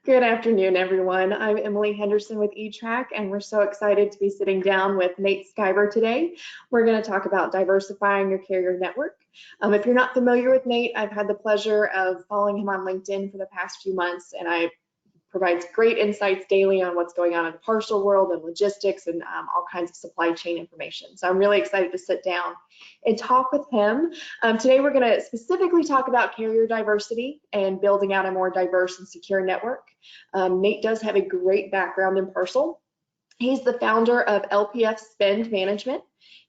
Good afternoon, everyone. I'm Emily Henderson with eTrack, and we're so excited to be sitting down with Nate Skiver today. We're going to talk about diversifying your carrier network. If you're not familiar with Nate, I've had the pleasure of following him on LinkedIn for the past few months, and I provides great insights daily on what's going on in the parcel world and logistics and all kinds of supply chain information. So I'm really excited to sit down and talk with him. Today we're going to specifically talk about carrier diversity and building out a more diverse and secure network. Nate does have a great background in parcel. He's the founder of LPF Spend Management.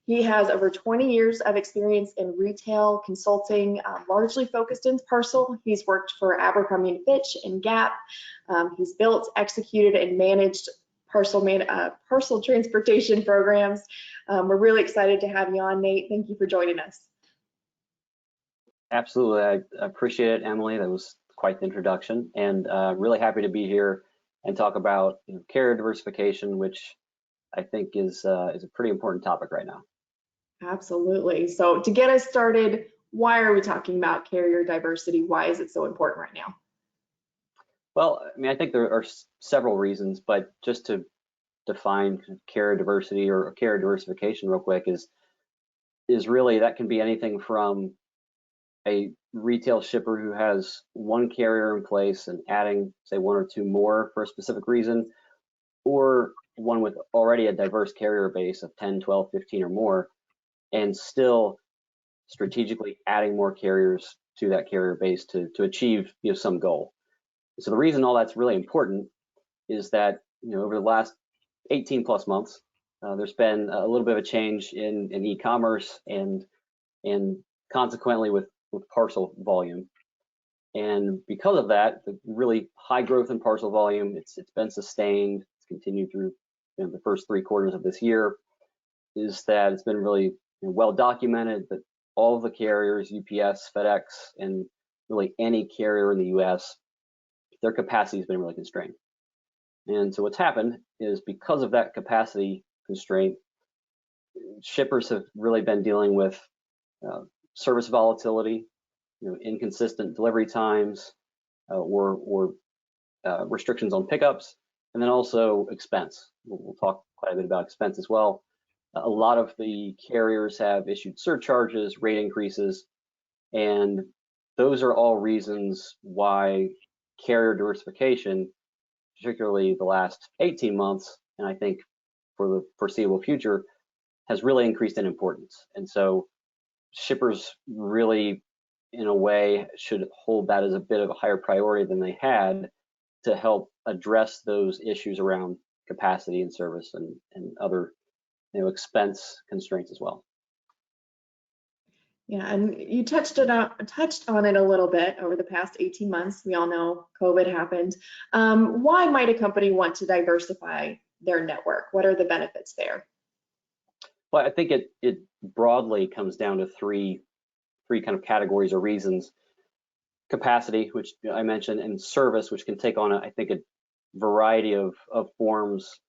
He has over 20 years of experience in retail consulting, largely focused in parcel. He's worked for Abercrombie & Fitch and Gap. He's built, executed, and managed parcel transportation programs. We're really excited to have you on, Nate. Thank you for joining us. Absolutely, I appreciate it, Emily. That was quite the introduction, and really happy to be here and talk about carrier diversification, which I think is a pretty important topic right now. Absolutely. So to get us started, why are we talking about carrier diversity? Why is it so important right now? Well, I mean, I think there are several reasons, but just to define carrier diversity or carrier diversification real quick is really that can be anything from a retail shipper who has one carrier in place and adding, say, one or two more for a specific reason, or one with already a diverse carrier base of 10, 12, 15 or more, and still strategically adding more carriers to that carrier base to achieve some goal. So the reason all that's really important is that over the last 18 plus months, there's been a little bit of a change in e-commerce and consequently with parcel volume. And because of that, the really high growth in parcel volume, it's been sustained, it's continued through the first 3 quarters of this year, is that it's been really well documented that all of the carriers, UPS, FedEx, and really any carrier in the US, their capacity has been really constrained. And so what's happened is because of that capacity constraint, shippers have really been dealing with service volatility, inconsistent delivery times, or restrictions on pickups, and then also expense. We'll talk quite a bit about expense as well. A lot of the carriers have issued surcharges, rate increases, and those are all reasons why carrier diversification, particularly the last 18 months, and I think for the foreseeable future, has really increased in importance. And so shippers really, in a way, should hold that as a bit of a higher priority than they had to help address those issues around capacity and service and other expense constraints as well. Yeah, and you touched on it a little bit over the past 18 months. We all know COVID happened. Why might a company want to diversify their network? What are the benefits there? Well, I think it broadly comes down to three kind of categories or reasons: capacity, which I mentioned, and service, which can take on I think a variety of forms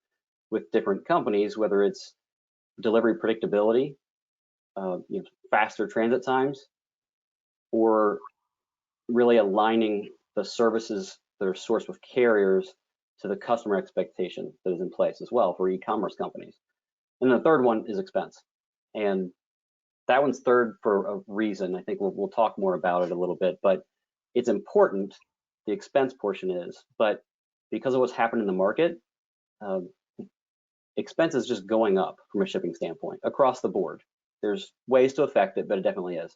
with different companies, whether it's delivery predictability, faster transit times, or really aligning the services that are sourced with carriers to the customer expectation that is in place as well for e-commerce companies. And the third one is expense. And that one's third for a reason. I think we'll talk more about it a little bit, but it's important, the expense portion is, but because of what's happened in the market, expense is just going up from a shipping standpoint across the board. There's ways to affect it, but it definitely is.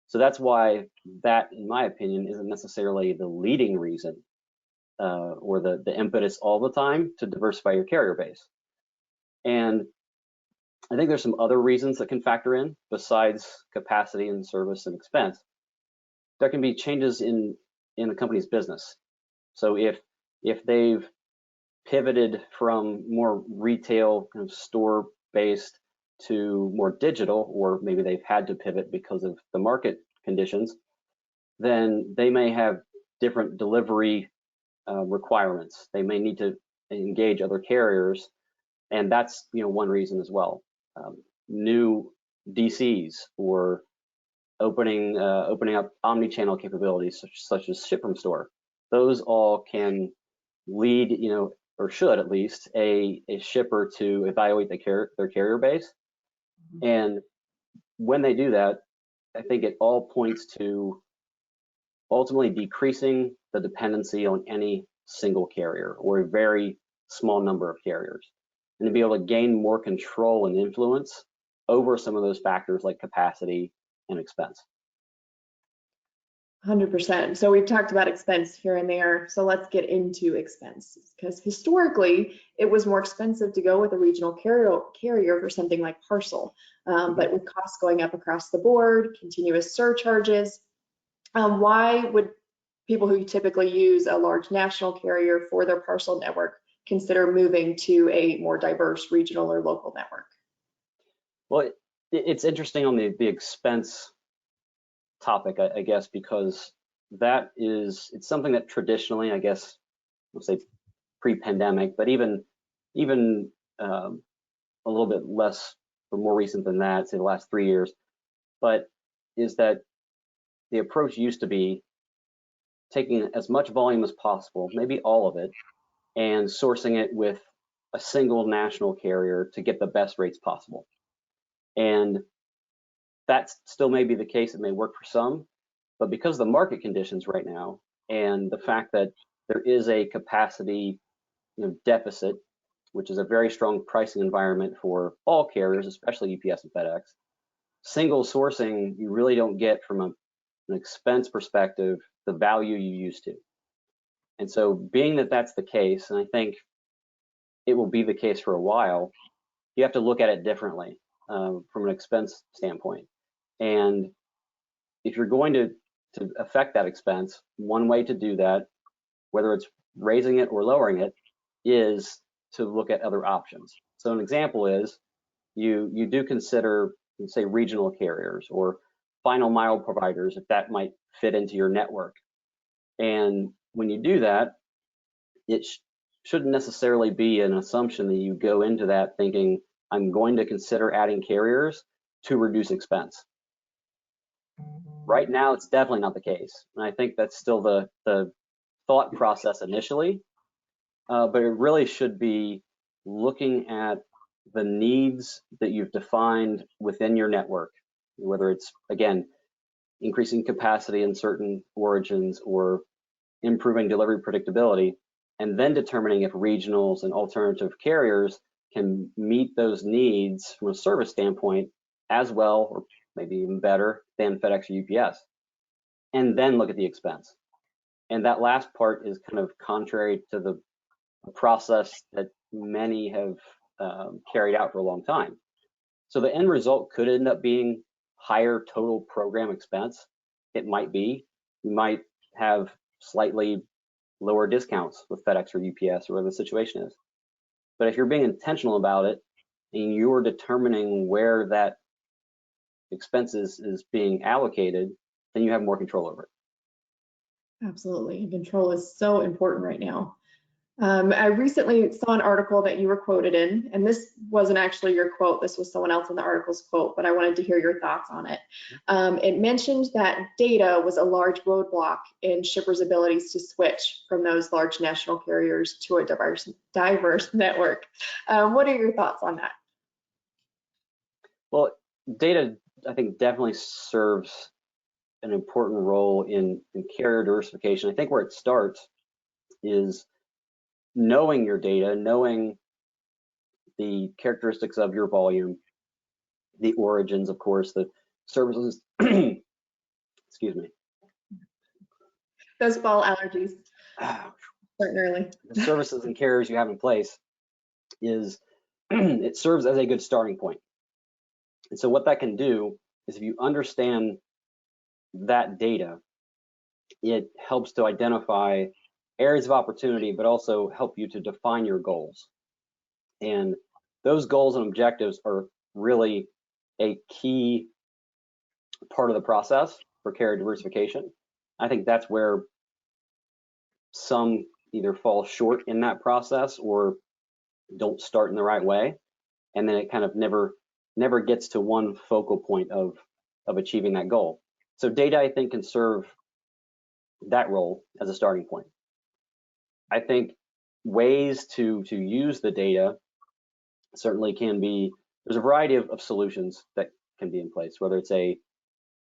So that's why that, in my opinion, isn't necessarily the leading reason or the impetus all the time to diversify your carrier base. And I think there's some other reasons that can factor in besides capacity and service and expense. There can be changes in the company's business. So if they've pivoted from more retail kind of store-based to more digital, or maybe they've had to pivot because of the market conditions, then they may have different delivery requirements. They may need to engage other carriers, and that's one reason as well. New DCs or opening up omni-channel capabilities such as ship from store. Those all can lead, or should at least, a shipper to evaluate their carrier base. And when they do that, I think it all points to ultimately decreasing the dependency on any single carrier or a very small number of carriers, and to be able to gain more control and influence over some of those factors like capacity and expense. 100%. So we've talked about expense here and there. So let's get into expense, because historically it was more expensive to go with a regional carrier for something like parcel. But with costs going up across the board, continuous surcharges, why would people who typically use a large national carrier for their parcel network consider moving to a more diverse regional or local network? Well, it's interesting on the expense topic, I guess, because it's something that traditionally, I guess, let's say pre-pandemic, but even a little bit less or more recent than that, say the last 3 years, but is that the approach used to be taking as much volume as possible, maybe all of it, and sourcing it with a single national carrier to get the best rates possible. And that still may be the case. It may work for some, but because of the market conditions right now and the fact that there is a capacity deficit, which is a very strong pricing environment for all carriers, especially UPS and FedEx, single sourcing, you really don't get from an expense perspective the value you used to. And so being that that's the case, and I think it will be the case for a while, you have to look at it differently from an expense standpoint. And if you're going to affect that expense, one way to do that, whether it's raising it or lowering it, is to look at other options. So an example is you do consider, say, regional carriers or final mile providers, if that might fit into your network. And when you do that, it shouldn't necessarily be an assumption that you go into that thinking, I'm going to consider adding carriers to reduce expense. Right now, it's definitely not the case. And I think that's still the thought process initially, but it really should be looking at the needs that you've defined within your network, whether it's, again, increasing capacity in certain origins or improving delivery predictability, and then determining if regionals and alternative carriers can meet those needs from a service standpoint as well, or maybe even better than FedEx or UPS, and then look at the expense. And that last part is kind of contrary to the process that many have carried out for a long time. So the end result could end up being higher total program expense. It might be. You might have slightly lower discounts with FedEx or UPS or whatever the situation is. But if you're being intentional about it and you're determining where that expense is being allocated, then you have more control over it. Absolutely. Control is so important right now. I recently saw an article that you were quoted in, and this wasn't actually your quote, this was someone else in the article's quote, but I wanted to hear your thoughts on it. It mentioned that data was a large roadblock in shippers' abilities to switch from those large national carriers to a diverse network. What are your thoughts on that? Well, data, I think, definitely serves an important role in carrier diversification. I think where it starts is knowing your data, knowing the characteristics of your volume, the origins, of course, the services, excuse me. Those fall allergies, starting early. The services and carriers you have in place is, it serves as a good starting point. And so what that can do is if you understand that data, it helps to identify areas of opportunity, but also help you to define your goals. And those goals and objectives are really a key part of the process for carrier diversification. I think that's where some either fall short in that process or don't start in the right way. And then it kind of never gets to one focal point of achieving that goal. So data, I think, can serve that role as a starting point. I think ways to use the data certainly can be, there's a variety of solutions that can be in place, whether it's a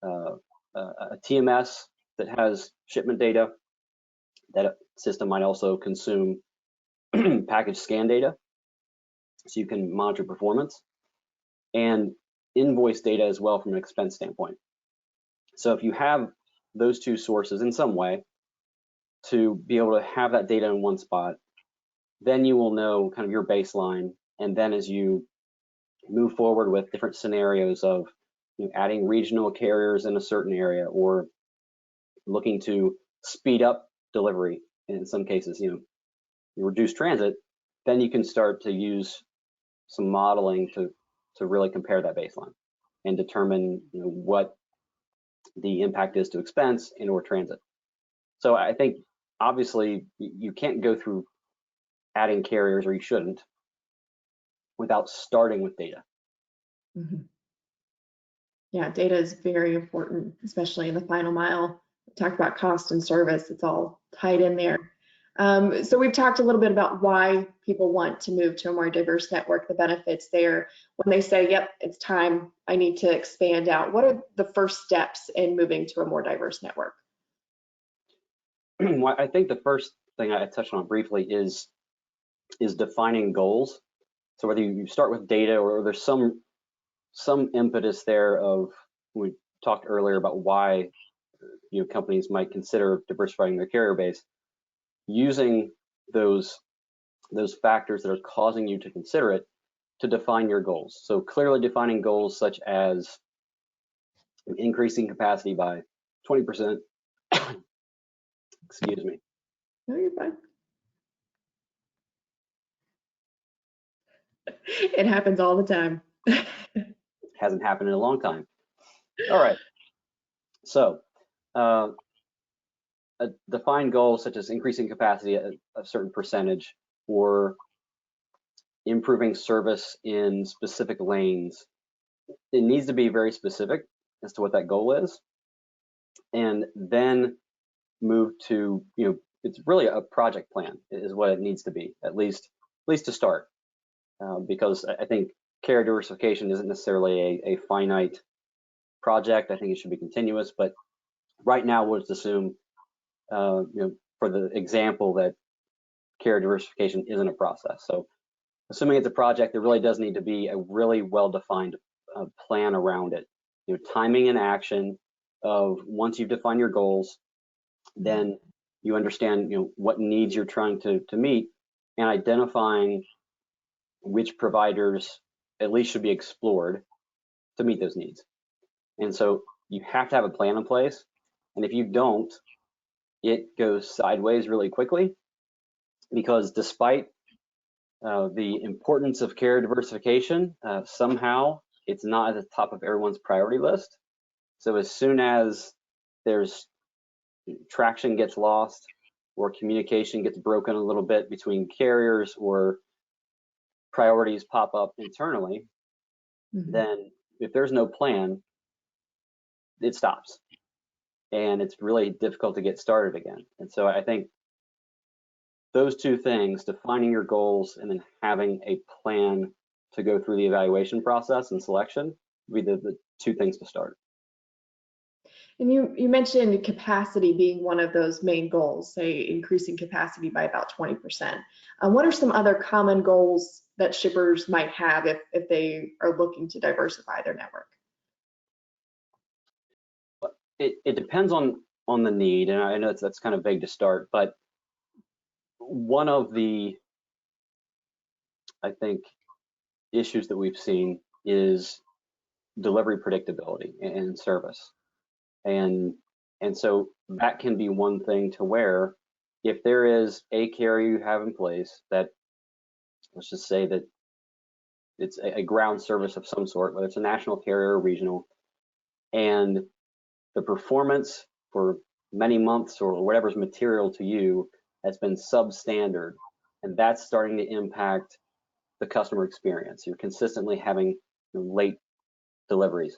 TMS that has shipment data. That system might also consume package scan data, so you can monitor performance, and invoice data as well from an expense standpoint. So if you have those two sources in some way to be able to have that data in one spot, then you will know kind of your baseline. And then as you move forward with different scenarios of adding regional carriers in a certain area, or looking to speed up delivery, in some cases, you reduce transit, then you can start to use some modeling to really compare that baseline and determine what the impact is to expense and or transit. So I think obviously you can't go through adding carriers, or you shouldn't, without starting with data. Mm-hmm. Yeah, data is very important, especially in the final mile. We talked about cost and service, it's all tied in there. So we've talked a little bit about why people want to move to a more diverse network, the benefits there. When they say, yep, it's time, I need to expand out, what are the first steps in moving to a more diverse network? Well, I think the first thing I touched on briefly is defining goals. So whether you start with data, or there's some impetus there of, we talked earlier about why companies might consider diversifying their carrier base, using those factors that are causing you to consider it to define your goals. So clearly defining goals such as increasing capacity by 20%. Excuse me. No, you're fine. It happens all the time. Hasn't happened in a long time. All right. So a defined goal such as increasing capacity at a certain percentage, or improving service in specific lanes, it needs to be very specific as to what that goal is, and then move to, it's really a project plan is what it needs to be, at least to start, because I think carrier diversification isn't necessarily a finite project. I think it should be continuous, but right now we'll just assume, for the example, that carrier diversification isn't a process. So assuming it's a project, there really does need to be a really well-defined plan around it. Timing and action of, once you've defined your goals, then you understand what needs you're trying to meet, and identifying which providers at least should be explored to meet those needs. And so you have to have a plan in place, and if you don't, it goes sideways really quickly, because despite the importance of carrier diversification, somehow it's not at the top of everyone's priority list. So as soon as there's traction gets lost, or communication gets broken a little bit between carriers, or priorities pop up internally, then if there's no plan, it stops, and it's really difficult to get started again. And so I think those two things, defining your goals and then having a plan to go through the evaluation process and selection, would be the two things to start. And you mentioned capacity being one of those main goals, say increasing capacity by about 20%. What are some other common goals that shippers might have if they are looking to diversify their network? It depends on the need, and I know that's kind of vague to start, but one of the, I think, issues that we've seen is delivery predictability and service. And so that can be one thing, to where if there is a carrier you have in place that, let's just say that it's a ground service of some sort, whether it's a national carrier or regional, and the performance for many months or whatever's material to you has been substandard, and that's starting to impact the customer experience. You're consistently having late deliveries.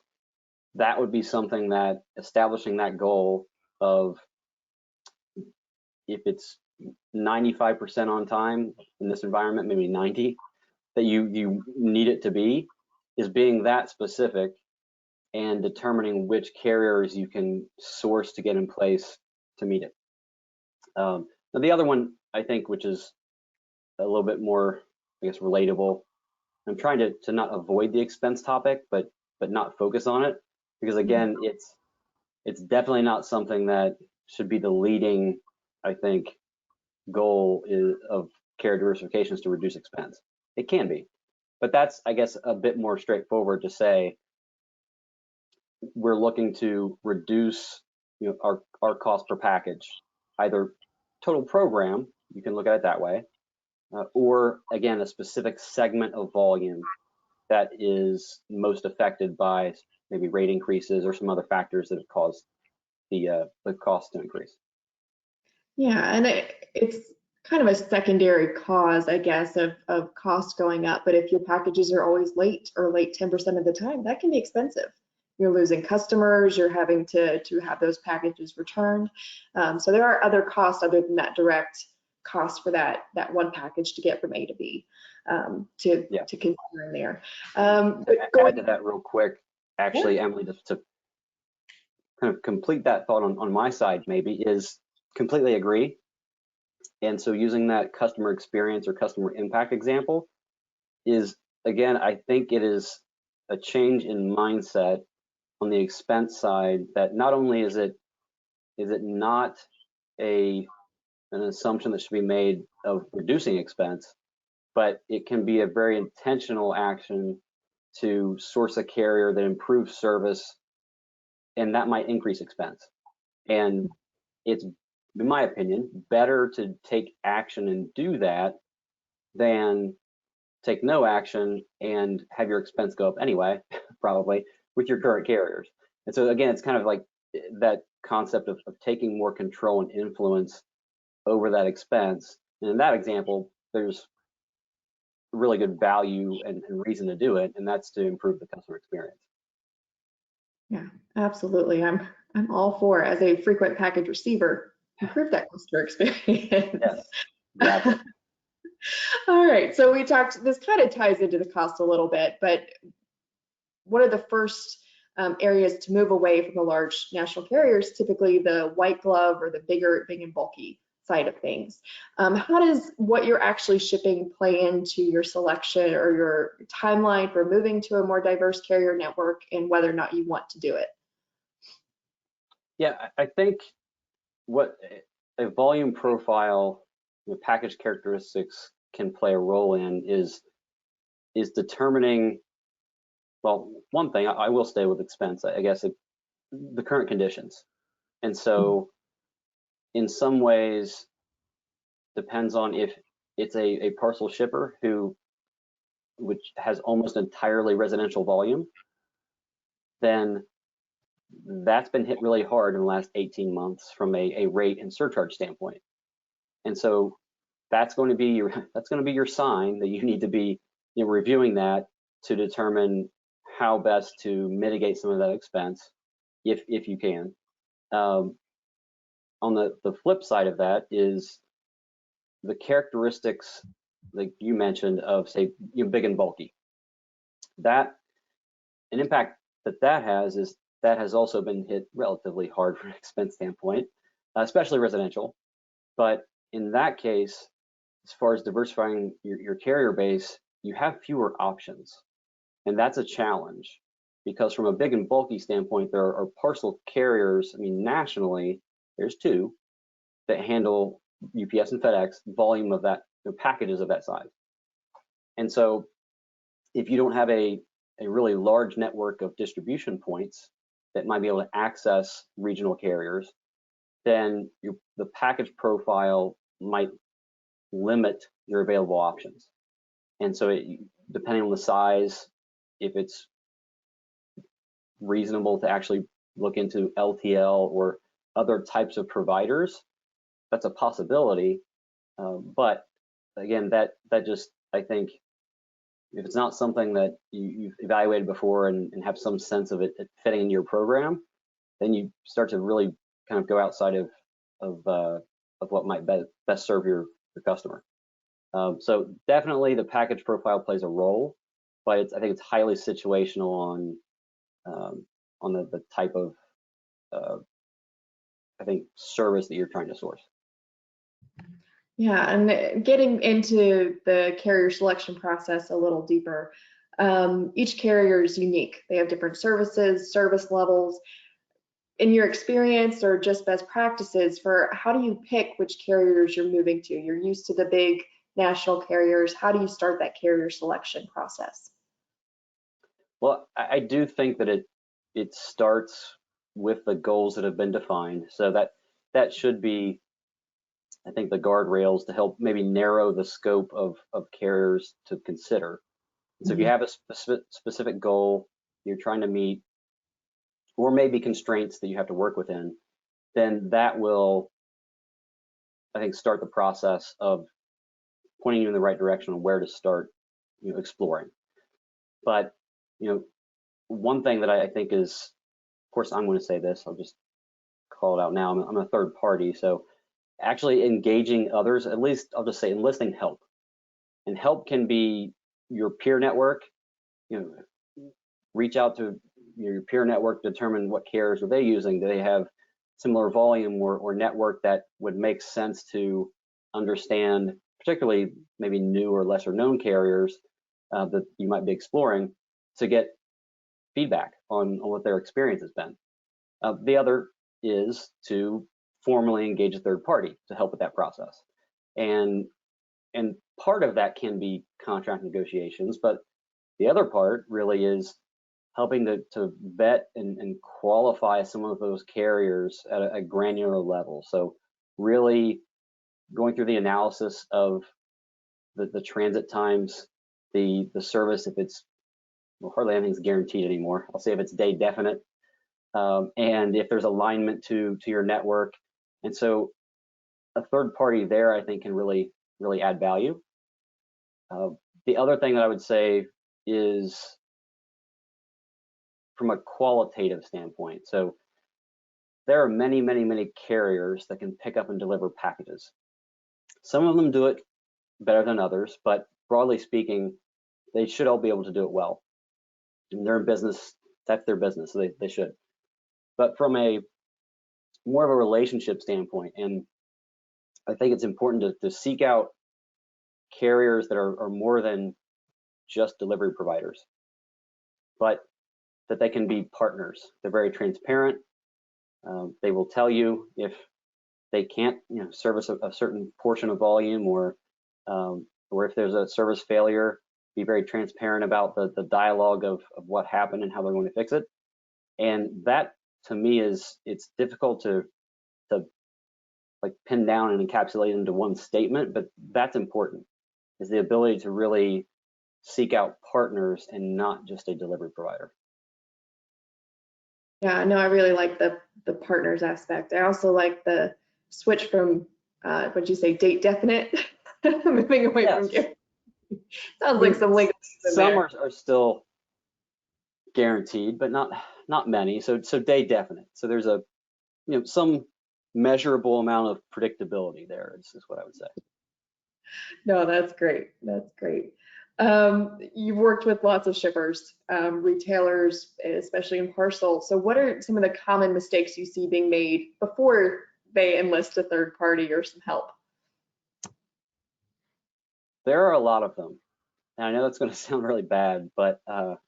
That would be something that, establishing that goal of, if it's 95% on time in this environment, maybe 90, that you need it to be, is being that specific and determining which carriers you can source to get in place to meet it. Now the other one, I think, which is a little bit more, I guess, relatable. I'm trying to not avoid the expense topic, but not focus on it, because again, it's definitely not something that should be the leading, I think, goal of carrier diversification is to reduce expense. It can be, but that's, I guess, a bit more straightforward to say we're looking to reduce, our cost per package, either total program, you can look at it that way, or again, a specific segment of volume that is most affected by maybe rate increases or some other factors that have caused the cost to increase. Yeah, and it's kind of a secondary cause, I guess, of cost going up. But if your packages are always late or late 10% of the time, that can be expensive. You're losing customers, you're having to have those packages returned. So there are other costs other than that direct cost for that one package to get from A to B to consider in there. But add to that real quick, actually, yeah. Emily, just to kind of complete that thought on my side, maybe, is completely agree. And so using that customer experience or customer impact example is, again, I think it is a change in mindset on the expense side, that not only is it not an assumption that should be made of reducing expense, but it can be a very intentional action to source a carrier that improves service, and that might increase expense. And it's, in my opinion, better to take action and do that than take no action and have your expense go up anyway, probably, with your current carriers. And so again, it's kind of like that concept of taking more control and influence over that expense. And in that example, there's really good value and reason to do it, and that's to improve the customer experience. Yeah, absolutely. I'm all for, as a frequent package receiver, improve that customer experience. Yes, exactly. All right, so we talked, this kind of ties into the cost a little bit, but what are the first areas to move away from the large national carriers, typically the white glove or the big and bulky side of things? How does what you're actually shipping play into your selection or your timeline for moving to a more diverse carrier network, and whether or not you want to do it? Yeah, I think what a volume profile, package characteristics can play a role in is determining, well, one thing, I will stay with expense, I guess, the current conditions. And so in some ways, depends on if it's a parcel shipper which has almost entirely residential volume, then that's been hit really hard in the last 18 months from a rate and surcharge standpoint. And so that's going to be your sign that you need to be reviewing that to determine how best to mitigate some of that expense, if you can. On the flip side of that is the characteristics, like you mentioned, of, say, big and bulky. That an impact that has is that has also been hit relatively hard from an expense standpoint, especially residential. But in that case, as far as diversifying your carrier base, you have fewer options, and that's a challenge, because from a big and bulky standpoint, there are parcel carriers. I mean, nationally, there's two that handle UPS and FedEx volume of that, packages of that size. And so if you don't have a really large network of distribution points that might be able to access regional carriers, then the package profile might limit your available options. And so depending on the size, if it's reasonable to actually look into LTL or other types of providers, that's a possibility. But again, that just, I think, if it's not something that you've evaluated before and have some sense of it fitting into your program, then you start to really kind of go outside of what might best serve your customer. So definitely the package profile plays a role, but I think it's highly situational on the type of I think service that you're trying to source. Yeah, and getting into the carrier selection process a little deeper, each carrier is unique. They have different services, service levels. In your experience or just best practices for how do you pick which carriers you're moving to? You're used to the big national carriers. How do you start that carrier selection process? Well, I do think that it starts with the goals that have been defined. So that should be, I think, the guardrails to help maybe narrow the scope of carriers to consider. So if you have a specific goal you're trying to meet, or maybe constraints that you have to work within, then that will, I think, start the process of pointing you in the right direction on where to start, exploring. But, one thing that I think is, of course, I'm going to say this, I'll just call it out now. I'm a third party, so actually engaging others, at least I'll just say enlisting help. And help can be your peer network, reach out to your peer network, determine what carriers are they using. Do they have similar volume or network that would make sense to understand, particularly maybe new or lesser known carriers that you might be exploring, to get feedback on what their experience has been. The other is to formally engage a third party to help with that process. And part of that can be contract negotiations, but the other part really is helping to vet and qualify some of those carriers at a granular level. So really going through the analysis of the transit times, the service, if it's, well, hardly anything's guaranteed anymore. I'll say if it's day definite, and if there's alignment to your network. And so a third party there, I think, can really add value. The other thing that I would say is from a qualitative standpoint. So there are many carriers that can pick up and deliver packages. Some of them do it better than others, but broadly speaking, they should all be able to do it well. And they're in business, that's their business, so they should. But from a more of a relationship standpoint, and I think it's important to seek out carriers that are more than just delivery providers, but that they can be partners. They're very transparent. They will tell you if they can't, service a certain portion of volume, or if there's a service failure, be very transparent about the dialogue of what happened and how they're going to fix it. And that, to me, it's difficult to like pin down and encapsulate into one statement, but that's important, is the ability to really seek out partners and not just a delivery provider. Yeah, no, I really like the partners aspect. I also like the switch from what'd you say, date definite, moving away from guarantee. Sounds like some legal. Some are still guaranteed, but not many. So day definite. So there's a some measurable amount of predictability there is what I would say. No, that's great. That's great. You've worked with lots of shippers, retailers, especially in parcel. So what are some of the common mistakes you see being made before they enlist a third party or some help? There are a lot of them. And I know that's going to sound really bad, but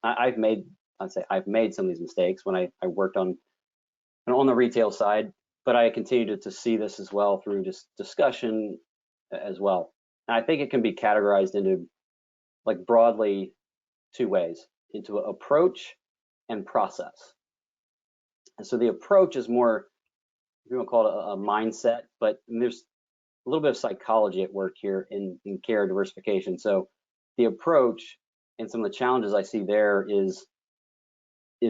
I've made some of these mistakes when I worked on the retail side, but I continue to see this as well through just discussion as well. And I think it can be categorized into, like, broadly two ways, into approach and process. And so the approach is more, if you want to call it a mindset, but there's a little bit of psychology at work here in carrier diversification. So the approach and some of the challenges I see there is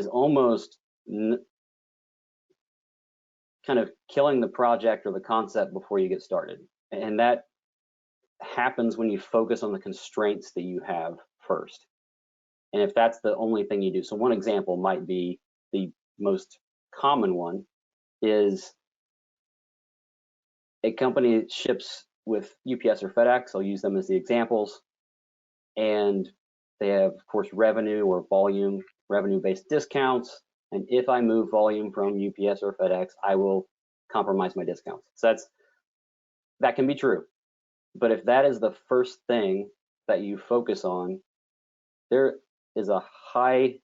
almost kind of killing the project or the concept before you get started. And that happens when you focus on the constraints that you have first. And if that's the only thing you do, so one example might be, the most common one is a company ships with UPS or FedEx, I'll use them as the examples, and they have, of course, revenue or volume, revenue-based discounts. And if I move volume from UPS or FedEx, I will compromise my discounts. So that can be true. But if that is the first thing that you focus on, there is a high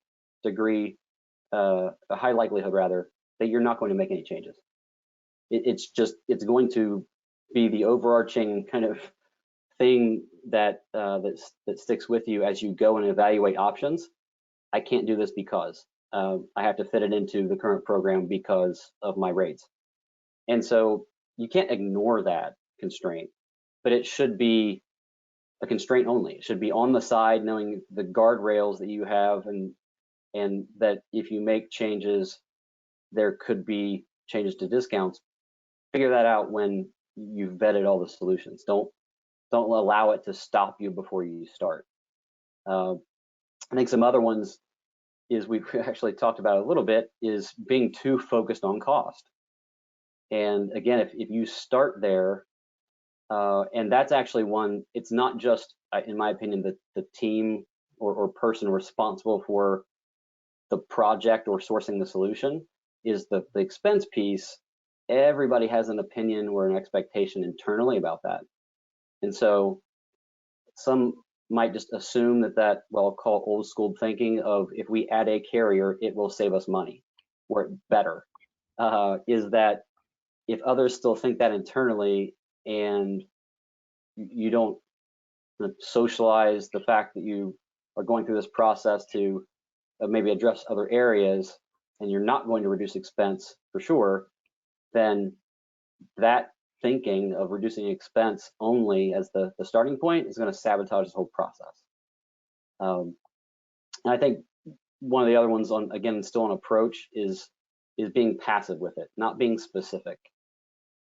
degree, a high likelihood rather, that you're not going to make any changes. It's going to be the overarching kind of thing that sticks with you as you go and evaluate options. I can't do this because I have to fit it into the current program because of my rates. And so you can't ignore that constraint, but it should be a constraint only. It should be on the side, knowing the guardrails that you have, and that if you make changes, there could be changes to discounts. Figure that out when you've vetted all the solutions. Don't allow it to stop you before you start. I think some other ones is we've actually talked about a little bit is being too focused on cost. And again, if you start there, and that's actually one, it's not just, in my opinion, the team or person responsible for the project or sourcing the solution is the expense piece. Everybody has an opinion or an expectation internally about that. And so some might just assume that well, I'll call old school thinking of if we add a carrier, it will save us money or better. Is that if others still think that internally and you don't socialize the fact that you are going through this process to maybe address other areas and you're not going to reduce expense for sure, then that thinking of reducing expense only as the starting point is going to sabotage this whole process. And I think one of the other ones on, again, still on approach is being passive with it, not being specific.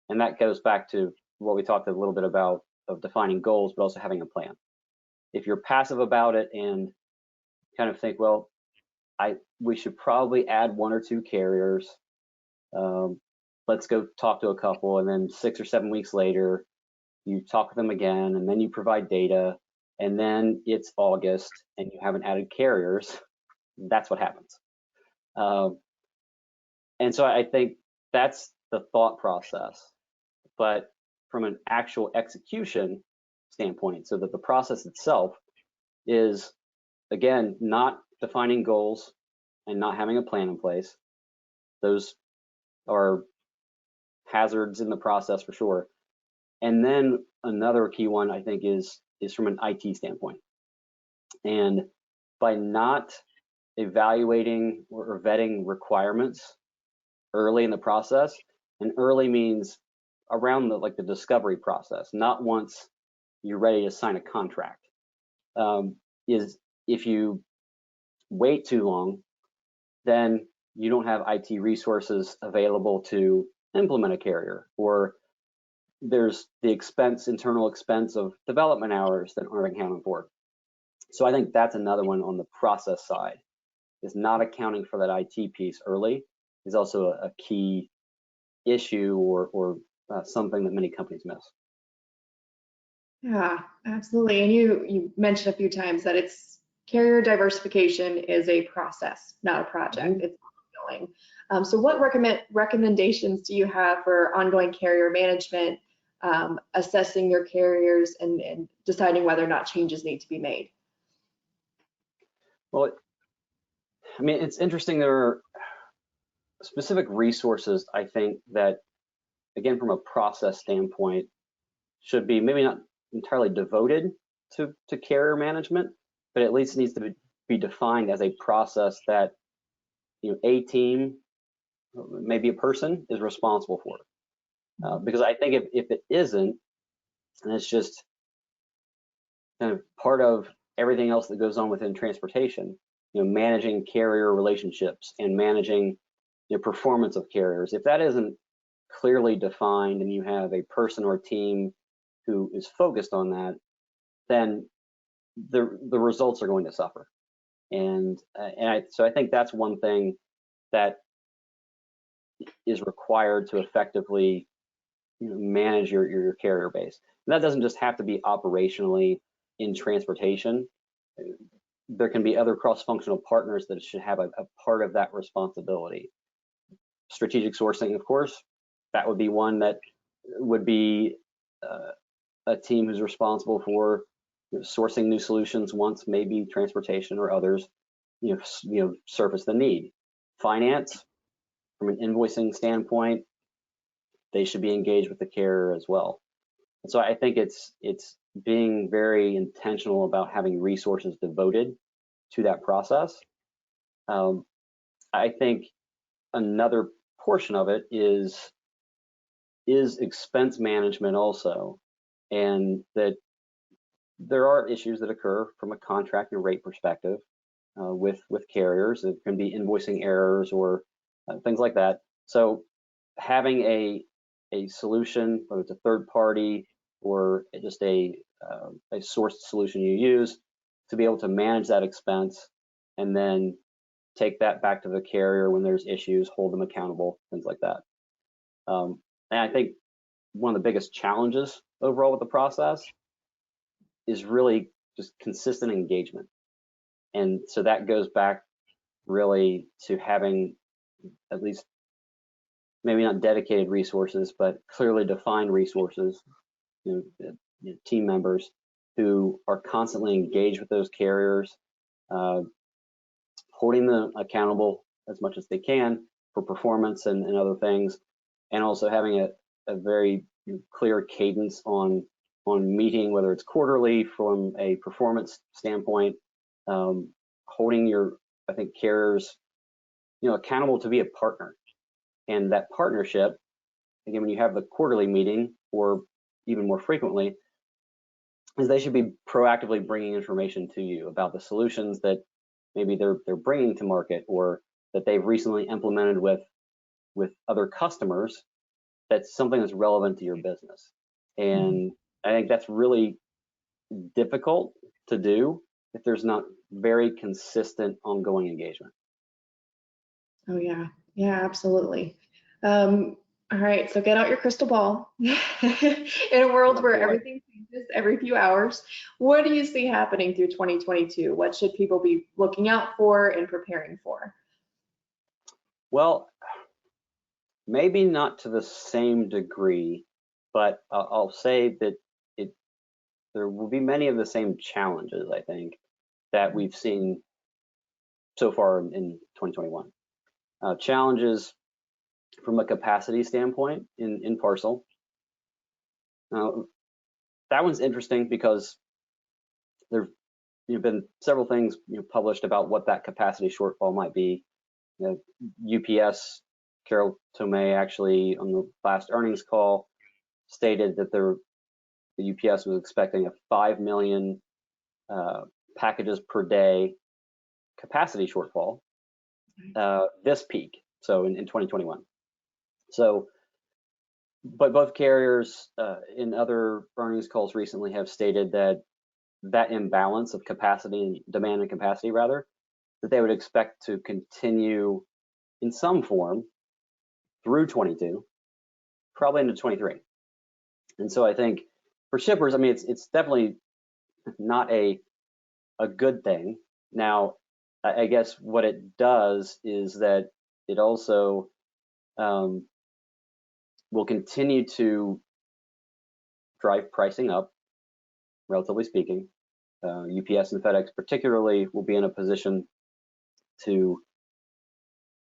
And that goes back to what we talked a little bit about of defining goals, but also having a plan. If you're passive about it and kind of think, well, we should probably add 1 or 2 carriers. Let's go talk to a couple, and then 6 or 7 weeks later, you talk with them again, and then you provide data, and then it's August, and you haven't added carriers. That's what happens. And so I think that's the thought process. But from an actual execution standpoint, so that the process itself is, again, not defining goals and not having a plan in place. Those are hazards in the process for sure. And then another key one I think is from an IT standpoint. And by not evaluating or vetting requirements early in the process, and early means around the discovery process, not once you're ready to sign a contract, is if you wait too long, then you don't have IT resources available to implement a carrier, or there's the internal expense of development hours that aren't accounted for. So I think that's another one on the process side, is not accounting for that IT piece early is also a key issue or something that many companies miss. Yeah, absolutely. And you mentioned a few times that it's carrier diversification is a process, not a project. It's ongoing. So what recommendations do you have for ongoing carrier management, assessing your carriers and deciding whether or not changes need to be made? Well, I mean, it's interesting. There are specific resources, I think, that, again, from a process standpoint, should be maybe not entirely devoted to carrier management, but at least needs to be defined as a process that a team, maybe a person, is responsible for. Because I think if it isn't, and it's just kind of part of everything else that goes on within transportation, managing carrier relationships and managing performance of carriers, if that isn't clearly defined and you have a person or a team who is focused on that, then the results are going to suffer. So I think that's one thing that is required to effectively manage your carrier base. And that doesn't just have to be operationally in transportation. There can be other cross-functional partners that should have a part of that responsibility. Strategic sourcing, of course, that would be one that would be a team who's responsible for sourcing new solutions once maybe transportation or others surface the need. Finance, from an invoicing standpoint, they should be engaged with the carrier as well. And so I think it's being very intentional about having resources devoted to that process. I think another portion of it is expense management also, and that there are issues that occur from a contract and rate perspective with carriers. It can be invoicing errors or things like that. So having a solution, whether it's a third party or just a sourced solution you use, to be able to manage that expense and then take that back to the carrier when there's issues, hold them accountable, things like that. And I think one of the biggest challenges overall with the process is really just consistent engagement. And so that goes back really to having at least maybe not dedicated resources, but clearly defined resources, team members who are constantly engaged with those carriers, holding them accountable as much as they can for performance and other things, and also having a very clear cadence on meeting, whether it's quarterly from a performance standpoint, holding I think carriers accountable to be a partner. And that partnership, again, when you have the quarterly meeting or even more frequently, is they should be proactively bringing information to you about the solutions that maybe they're bringing to market or that they've recently implemented with other customers. That's something that's relevant to your business. And I think that's really difficult to do if there's not very consistent ongoing engagement. Oh yeah, absolutely. All right, so get out your crystal ball. In a world where everything changes every few hours, what do you see happening through 2022? What should people be looking out for and preparing for? Well, maybe not to the same degree, but I'll say that there will be many of the same challenges, I think, that we've seen so far in 2021. Challenges from a capacity standpoint in parcel. That one's interesting because there have been several things published about what that capacity shortfall might be. UPS, Carol Tomei, actually on the last earnings call stated that the UPS was expecting a 5 million packages per day capacity shortfall this peak, so in 2021. So, but both carriers in other earnings calls recently have stated that imbalance of capacity and demand and capacity, rather, that they would expect to continue in some form through 22, probably into 23. And so I think for shippers, I mean, it's definitely not a good thing. Now, I guess what it does is that it also will continue to drive pricing up, relatively speaking. UPS and FedEx particularly will be in a position to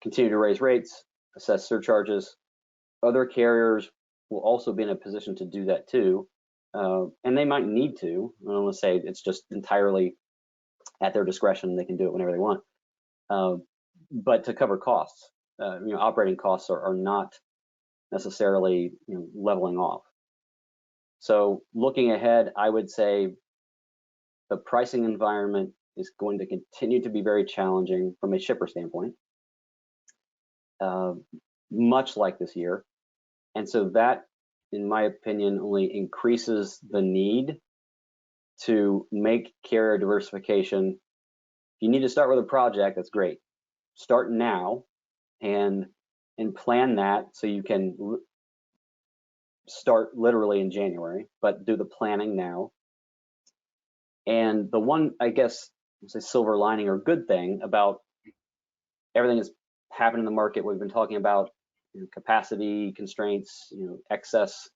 continue to raise rates, assess surcharges. Other carriers will also be in a position to do that too, and they might need to. I don't want to say it's just entirely at their discretion; they can do it whenever they want. But to cover costs, operating costs are not necessarily leveling off. So looking ahead, I would say the pricing environment is going to continue to be very challenging from a shipper standpoint, much like this year. And so that, in my opinion, only increases the need to make carrier diversification. If you need to start with a project, that's great. Start now and plan that so you can start literally in January, but do the planning now. And the one, I guess, say silver lining or good thing about everything that's happened in the market, we've been talking about capacity constraints, excess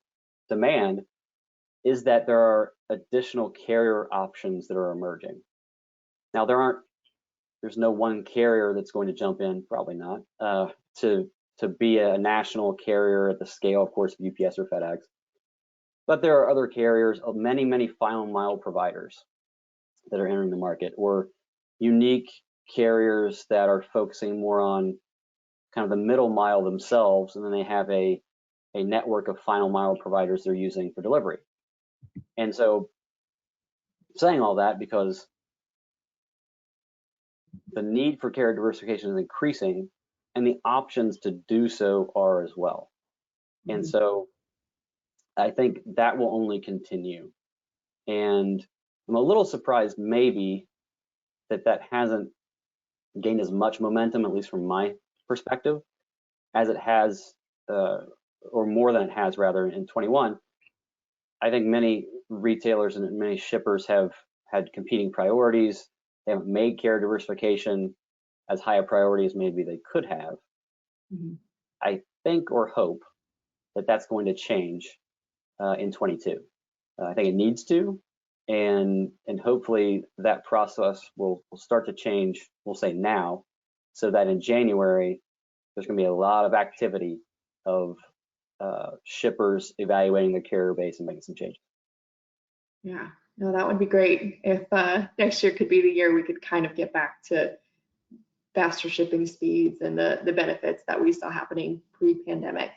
demand, is that there are additional carrier options that are emerging. Now there's no one carrier that's going to jump in, probably not, to be a national carrier at the scale, of course, of UPS or FedEx. But there are other carriers, of many final mile providers that are entering the market, or unique carriers that are focusing more on kind of the middle mile themselves, and then they have a network of final mile providers they're using for delivery. And so, saying all that because the need for carrier diversification is increasing, and the options to do so are as well. And so, I think that will only continue. And I'm a little surprised maybe that hasn't gained as much momentum, at least from my perspective, as it has, or more than it has rather, in 21. I think many retailers and many shippers have had competing priorities. They haven't made carrier diversification as high a priority as maybe they could have. I think or hope that that's going to change in 22. I think it needs to, and hopefully that process will start to change, we'll say now, so that in January, there's going to be a lot of activity of shippers evaluating their carrier base and making some changes. Yeah, no, that would be great if next year could be the year we could kind of get back to faster shipping speeds and the benefits that we saw happening pre-pandemic.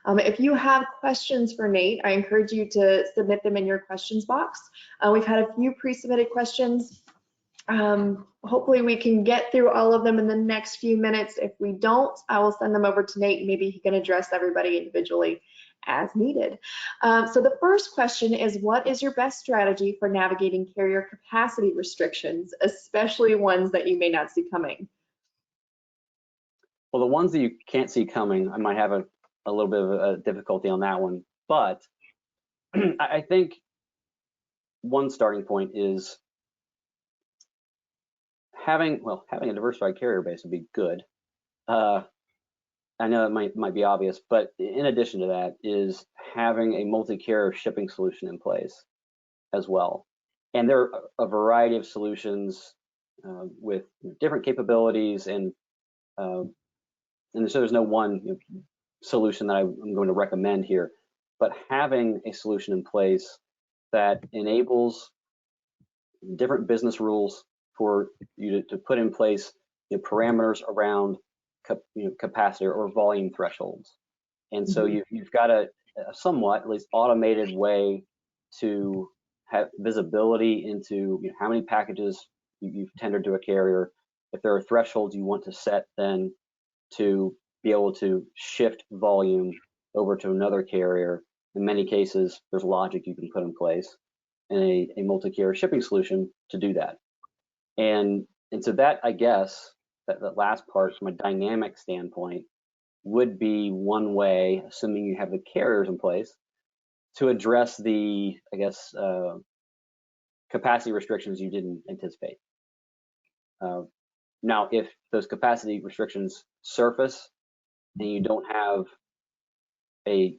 If you have questions for Nate, I encourage you to submit them in your questions box. We've had a few pre-submitted questions. Hopefully we can get through all of them in the next few minutes. If we don't, I will send them over to Nate. Maybe he can address everybody individually as needed. So the first question is, what is your best strategy for navigating carrier capacity restrictions, especially ones that you may not see coming? Well, the ones that you can't see coming, I might have a little bit of a difficulty on that one. But I think one starting point is having a diversified carrier base would be good. I know it might be obvious, but in addition to that is having a multi-carrier shipping solution in place as well. And there are a variety of solutions with different capabilities, and so there's no one solution that I'm going to recommend here, but having a solution in place that enables different business rules for you to put in place parameters around capacity or volume thresholds. And so you've got a somewhat, at least, automated way to have visibility into how many packages you've tendered to a carrier. If there are thresholds you want to set, then to be able to shift volume over to another carrier. In many cases, there's logic you can put in place in a multi-carrier shipping solution to do that. And so that, I guess, that last part from a dynamic standpoint would be one way, assuming you have the carriers in place, to address the, I guess, capacity restrictions you didn't anticipate. Now, if those capacity restrictions surface and you don't have a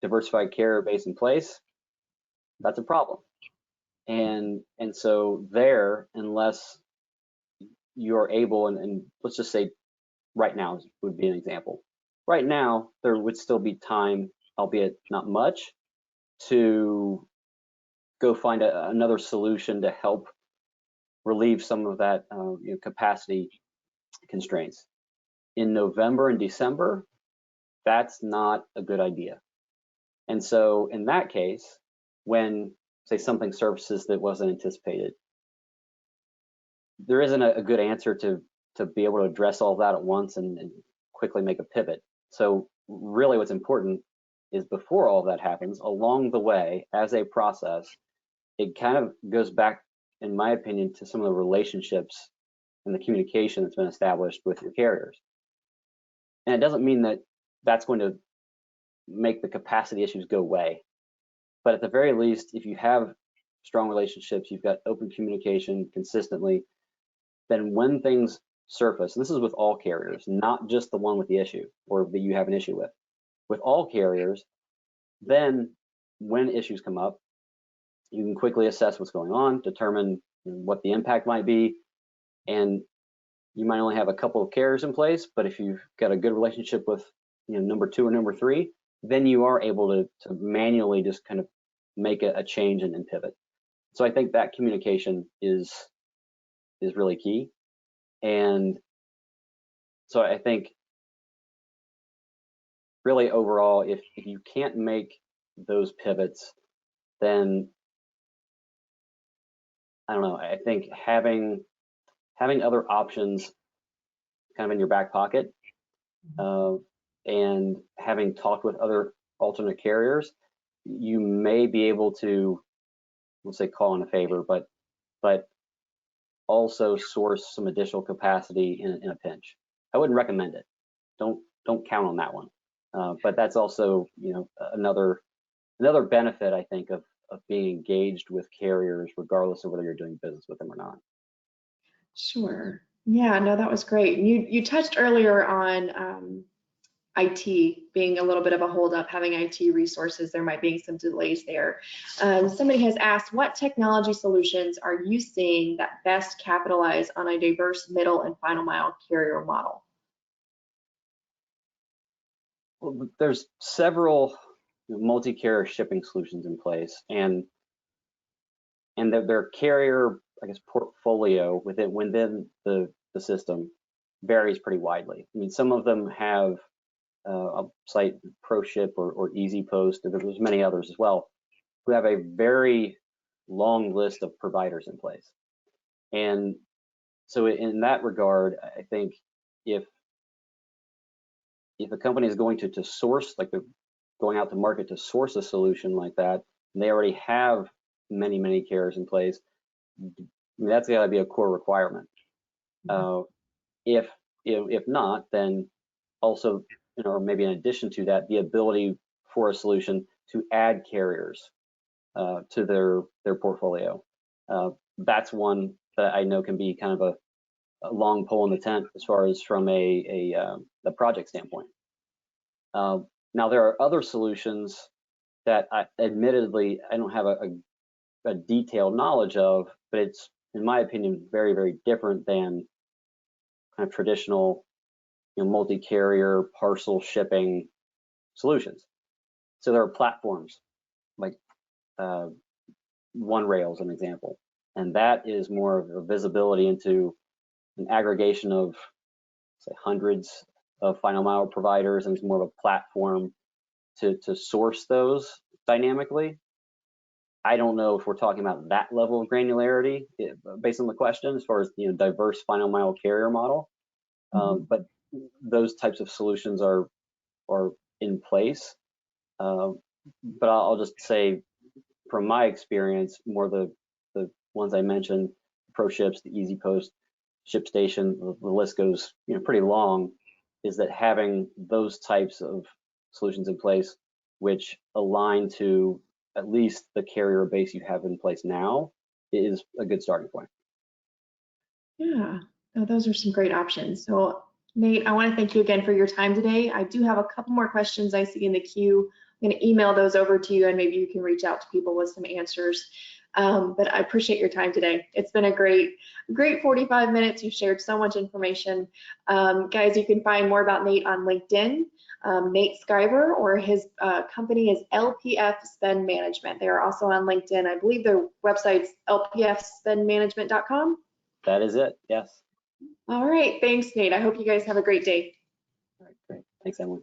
diversified carrier base in place, that's a problem. And so there, unless you're able, and let's just say right now would be an example. Right now, there would still be time, albeit not much, to go find another solution to help relieve some of that capacity constraints. In November and December, that's not a good idea. And so in that case, when, say, something surfaces that wasn't anticipated, there isn't a good answer to be able to address all that at once and quickly make a pivot. So really what's important is before all that happens, along the way, as a process, it kind of goes back, in my opinion, to some of the relationships and the communication that's been established with your carriers. And it doesn't mean that that's going to make the capacity issues go away. But at the very least, if you have strong relationships, you've got open communication consistently, then when things surface, and this is with all carriers, not just the one with the issue or that you have an issue with all carriers, then when issues come up, you can quickly assess what's going on, determine what the impact might be, and you might only have a couple of carriers in place, but if you've got a good relationship with number 2 or number 3, then you are able to manually just kind of make a change and pivot. So I think that communication is really key. And so I think really overall, if you can't make those pivots, then I don't know, I think having other options kind of in your back pocket, and having talked with other alternate carriers, you may be able to, let's say, call in a favor, but also source some additional capacity in a pinch. I wouldn't recommend it. Don't count on that one. But that's also another benefit, I think, of being engaged with carriers, regardless of whether you're doing business with them or not. Sure. Yeah, no, that was great. You touched earlier on IT being a little bit of a holdup, having IT resources. There might be some delays there. Somebody has asked, what technology solutions are you seeing that best capitalize on a diverse middle and final mile carrier model? Well, there's several multi-carrier shipping solutions in place, and their carrier, I guess, portfolio within the system varies pretty widely. I mean, some of them have I'll cite ProShip or EasyPost, and there's many others as well, who have a very long list of providers in place. And so in that regard, I think if a company is going to source, like they're going out to market to source a solution like that, and they already have many carriers in place, I mean, that's got to be a core requirement. If not, then also, or maybe in addition to that, the ability for a solution to add carriers to their portfolio. That's one that I know can be kind of a long pole in the tent as far as from a project standpoint. Now there are other solutions that admittedly I don't have a detailed knowledge of, but it's, in my opinion, very different than kind of traditional multi-carrier parcel shipping solutions. So there are platforms like OneRail is an example, and that is more of a visibility into an aggregation of, say, hundreds of final mile providers, and it's more of a platform to source those dynamically. I don't know if we're talking about that level of granularity based on the question, as far as diverse final mile carrier model, but those types of solutions are in place. But I'll just say, from my experience, more the ones I mentioned, ProShips, the EasyPost, ShipStation, the list goes pretty long, is that having those types of solutions in place which align to at least the carrier base you have in place now is a good starting point. Yeah, no, those are some great options. So Nate, I want to thank you again for your time today. I do have a couple more questions I see in the queue. I'm going to email those over to you, and maybe you can reach out to people with some answers. But I appreciate your time today. It's been a great 45 minutes. You've shared so much information. Guys, you can find more about Nate on LinkedIn, Nate Skiver, or his company is LPF Spend Management. They are also on LinkedIn. I believe their website's lpfspendmanagement.com. That is it, yes. All right, thanks, Nate. I hope you guys have a great day. All right, great. Thanks, Emily.